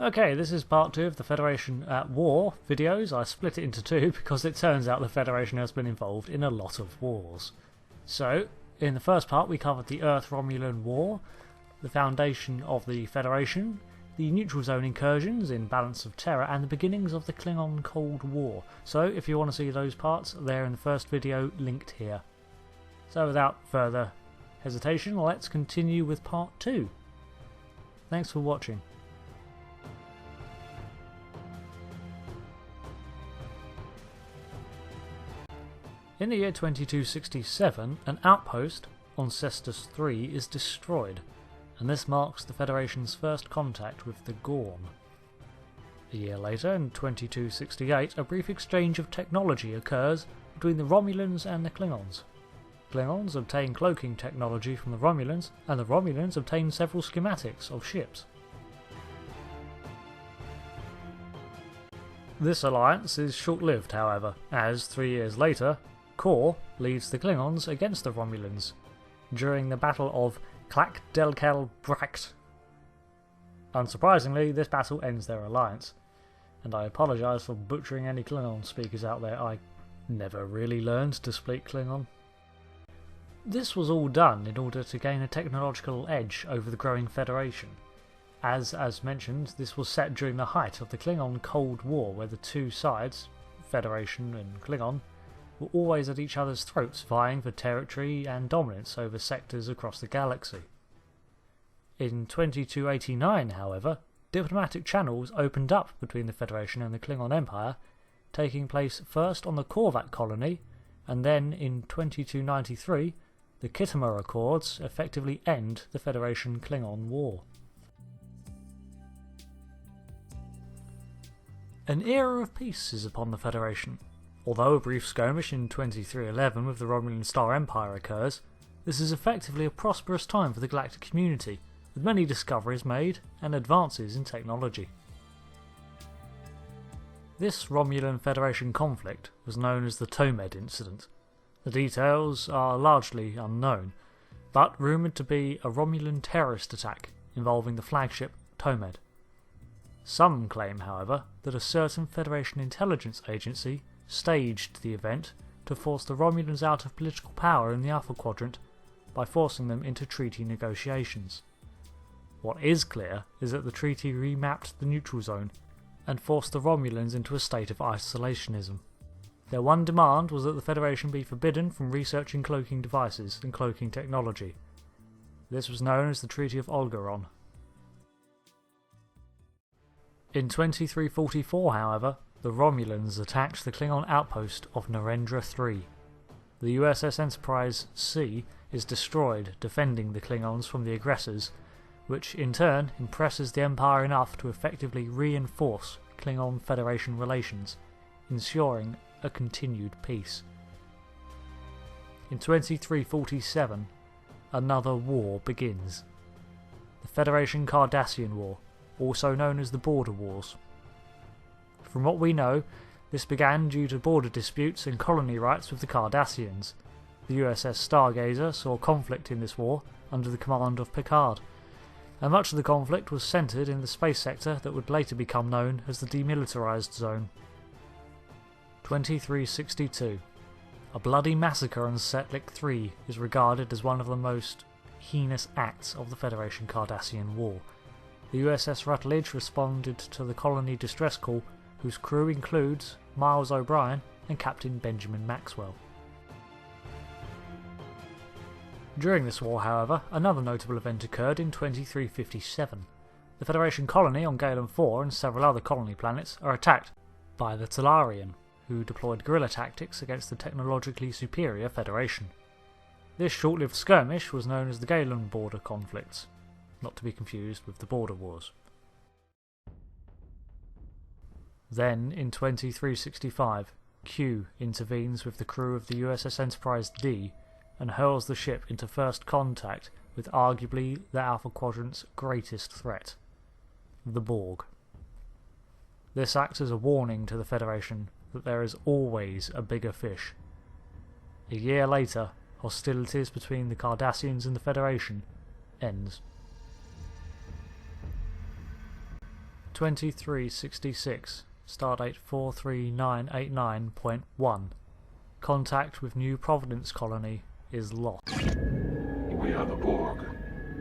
Okay, this is part 2 of the Federation at War videos. I split it into two because it turns out the Federation has been involved in a lot of wars. So, in the first part we covered the Earth-Romulan War, the foundation of the Federation, the neutral zone incursions in Balance of Terror, and the beginnings of the Klingon Cold War. So if you want to see those parts, they're in the first video linked here. So without further hesitation, let's continue with part 2. Thanks for watching. In the year 2267, an outpost on Cestus III is destroyed, and this marks the Federation's first contact with the Gorn. A year later, in 2268, a brief exchange of technology occurs between the Romulans and the Klingons. Klingons obtain cloaking technology from the Romulans, and the Romulans obtain several schematics of ships. This alliance is short-lived, however, as 3 years later, Kor leads the Klingons against the Romulans during the Battle of Clak-Delkel-Bracht. Unsurprisingly, this battle ends their alliance, and I apologise for butchering any Klingon speakers out there. I never really learned to speak Klingon. This was all done in order to gain a technological edge over the growing Federation. As mentioned, this was set during the height of the Klingon Cold War, where the two sides, Federation and Klingon, were always at each other's throats, vying for territory and dominance over sectors across the galaxy. In 2289, however, diplomatic channels opened up between the Federation and the Klingon Empire, taking place first on the Korvac colony, and then in 2293, the Khitomer Accords effectively end the Federation-Klingon War. An era of peace is upon the Federation. Although a brief skirmish in 2311 with the Romulan Star Empire occurs, this is effectively a prosperous time for the galactic community, with many discoveries made and advances in technology. This Romulan Federation conflict was known as the Tomed Incident. The details are largely unknown, but rumoured to be a Romulan terrorist attack involving the flagship Tomed. Some claim, however, that a certain Federation intelligence agency staged the event to force the Romulans out of political power in the Alpha Quadrant by forcing them into treaty negotiations. What is clear is that the treaty remapped the neutral zone and forced the Romulans into a state of isolationism. Their one demand was that the Federation be forbidden from researching cloaking devices and cloaking technology. This was known as the Treaty of Olgaron. In 2344, however, the Romulans attacked the Klingon outpost of Narendra III. The USS Enterprise C is destroyed, defending the Klingons from the aggressors, which in turn impresses the Empire enough to effectively reinforce Klingon Federation relations, ensuring a continued peace. In 2347, another war begins. The Federation-Cardassian War, also known as the Border Wars. From what we know, this began due to border disputes and colony rights with the Cardassians. The USS Stargazer saw conflict in this war under the command of Picard, and much of the conflict was centred in the space sector that would later become known as the Demilitarized Zone. 2362. A bloody massacre on Setlik III is regarded as one of the most heinous acts of the Federation-Cardassian War. The USS Rutledge responded to the colony distress call, whose crew includes Miles O'Brien and Captain Benjamin Maxwell. During this war, however, another notable event occurred in 2357. The Federation colony on Galen IV and several other colony planets are attacked by the Talarian, who deployed guerrilla tactics against the technologically superior Federation. This short-lived skirmish was known as the Galen Border Conflicts, not to be confused with the Border Wars. Then, in 2365, Q intervenes with the crew of the USS Enterprise D and hurls the ship into first contact with arguably the Alpha Quadrant's greatest threat, the Borg. This acts as a warning to the Federation that there is always a bigger fish. A year later, hostilities between the Cardassians and the Federation ends. 2366, stardate 43989.1. Contact with New Providence colony is lost. We are the Borg.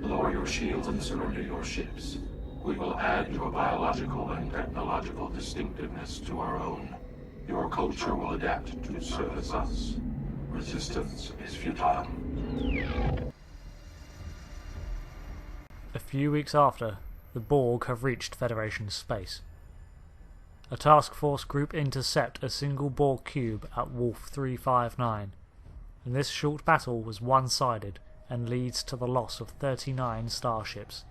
Lower your shields and surrender your ships. We will add your biological and technological distinctiveness to our own. Your culture will adapt to service us. Resistance is futile. A few weeks after, the Borg have reached Federation space. A task force group intercept a single Borg cube at Wolf 359, and this short battle was one-sided and leads to the loss of 39 starships.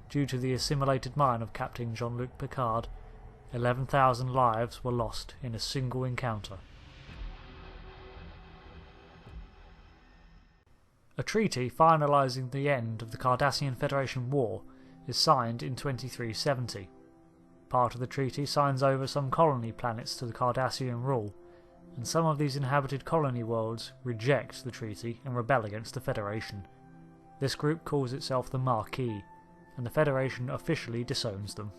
Due to the assimilated mind of Captain Jean-Luc Picard, 11,000 lives were lost in a single encounter. A treaty finalising the end of the Cardassian Federation War is signed in 2370. Part of the treaty signs over some colony planets to the Cardassian rule, and some of these inhabited colony worlds reject the treaty and rebel against the Federation. This group calls itself the Marquis, and the Federation officially disowns them.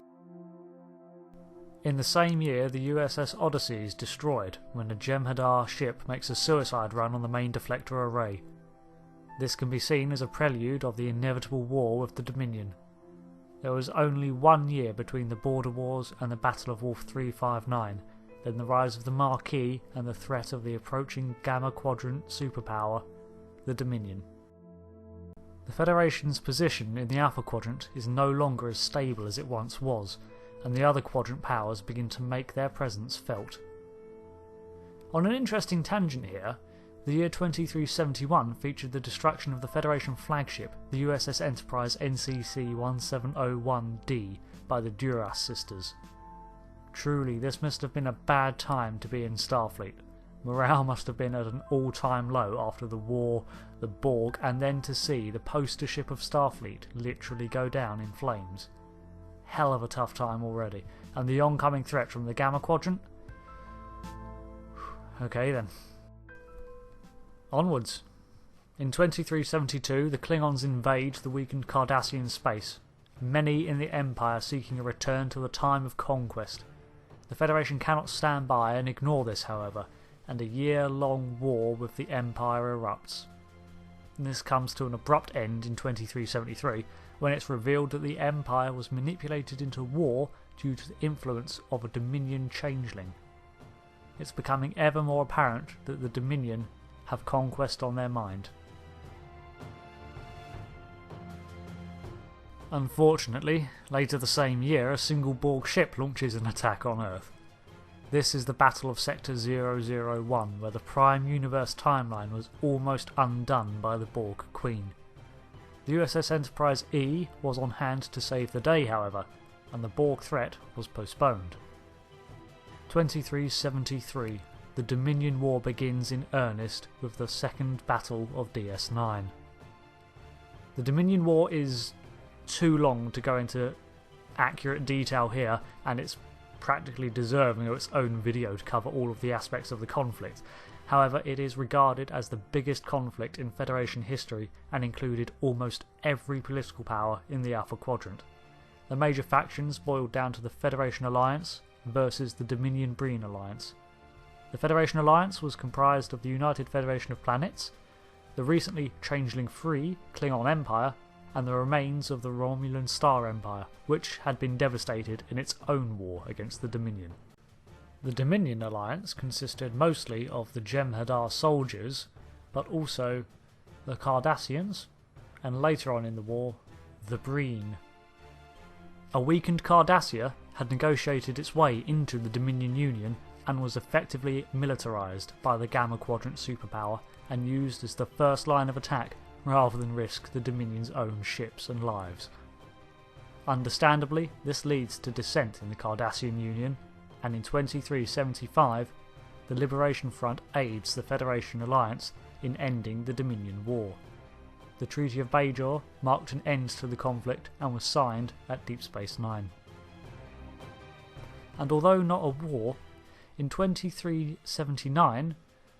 In the same year, the USS Odyssey is destroyed when a Jem'Hadar ship makes a suicide run on the main deflector array. This can be seen as a prelude of the inevitable war with the Dominion. There was only 1 year between the Border Wars and the Battle of Wolf 359, then the rise of the Marquis and the threat of the approaching Gamma Quadrant superpower, the Dominion. The Federation's position in the Alpha Quadrant is no longer as stable as it once was, and the other quadrant powers begin to make their presence felt. On an interesting tangent here, the year 2371 featured the destruction of the Federation flagship, the USS Enterprise NCC-1701D, by the Duras sisters. Truly, this must have been a bad time to be in Starfleet. Morale must have been at an all-time low after the war, the Borg, and then to see the poster ship of Starfleet literally go down in flames. Hell of a tough time already, and the oncoming threat from the Gamma Quadrant? Okay then. Onwards. In 2372, the Klingons invade the weakened Cardassian space, many in the Empire seeking a return to the time of conquest. The Federation cannot stand by and ignore this, however, and a year-long war with the Empire erupts. And this comes to an abrupt end in 2373, when it's revealed that the Empire was manipulated into war due to the influence of a Dominion changeling. It's becoming ever more apparent that the Dominion have conquest on their mind. Unfortunately, later the same year, a single Borg ship launches an attack on Earth. This is the Battle of Sector 001, where the Prime Universe timeline was almost undone by the Borg Queen. The USS Enterprise E was on hand to save the day, however, and the Borg threat was postponed. 2373. The Dominion War begins in earnest with the Second Battle of DS9. The Dominion War is too long to go into accurate detail here, and it's practically deserving of its own video to cover all of the aspects of the conflict. However, it is regarded as the biggest conflict in Federation history and included almost every political power in the Alpha Quadrant. The major factions boiled down to the Federation Alliance versus the Dominion Breen Alliance. The Federation Alliance was comprised of the United Federation of Planets, the recently changeling-free Klingon Empire, and the remains of the Romulan Star Empire, which had been devastated in its own war against the Dominion. The Dominion Alliance consisted mostly of the Jem'Hadar soldiers, but also the Cardassians, and later on in the war, the Breen. A weakened Cardassia had negotiated its way into the Dominion Union and was effectively militarised by the Gamma Quadrant superpower and used as the first line of attack rather than risk the Dominion's own ships and lives. Understandably, this leads to dissent in the Cardassian Union, and in 2375, the Liberation Front aids the Federation Alliance in ending the Dominion War. The Treaty of Bajor marked an end to the conflict and was signed at Deep Space Nine. And although not a war, in 2379,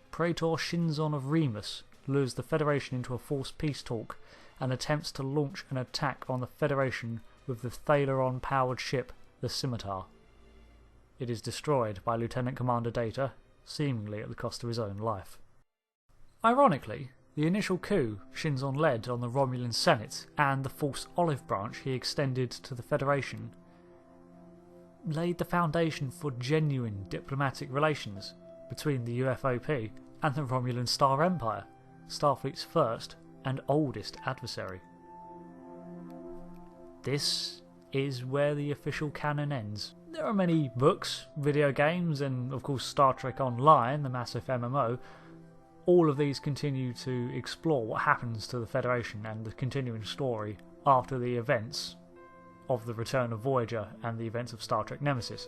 Praetor Shinzon of Remus lures the Federation into a forced peace talk and attempts to launch an attack on the Federation with the Thalaron-powered ship the Scimitar. It is destroyed by Lieutenant Commander Data, seemingly at the cost of his own life. Ironically, the initial coup Shinzon led on the Romulan Senate and the false olive branch he extended to the Federation laid the foundation for genuine diplomatic relations between the UFoP and the Romulan Star Empire, Starfleet's first and oldest adversary. This is where the official canon ends. There are many books, video games, and of course Star Trek Online, the massive MMO. All of these continue to explore what happens to the Federation and the continuing story after the events of the return of Voyager and the events of Star Trek Nemesis.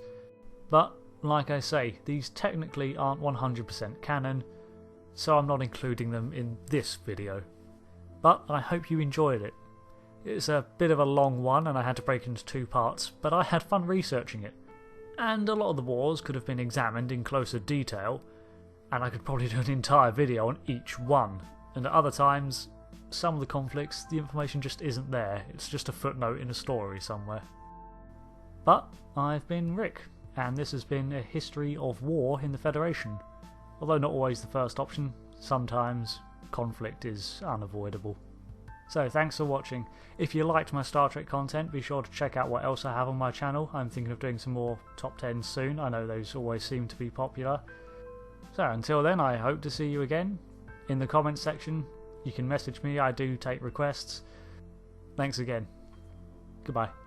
But, like I say, these technically aren't 100% canon, so I'm not including them in this video. But I hope you enjoyed it. It's a bit of a long one and I had to break into 2 parts, but I had fun researching it. And a lot of the wars could have been examined in closer detail, and I could probably do an entire video on each one. And at other times, some of the conflicts, the information just isn't there, it's just a footnote in a story somewhere. But I've been Rick, and this has been a history of war in the Federation. Although not always the first option, sometimes conflict is unavoidable. So thanks for watching. If you liked my Star Trek content, be sure to check out what else I have on my channel. I'm thinking of doing some more top 10s soon, I know those always seem to be popular. So until then, I hope to see you again. In the comments section, you can message me, I do take requests. Thanks again. Goodbye.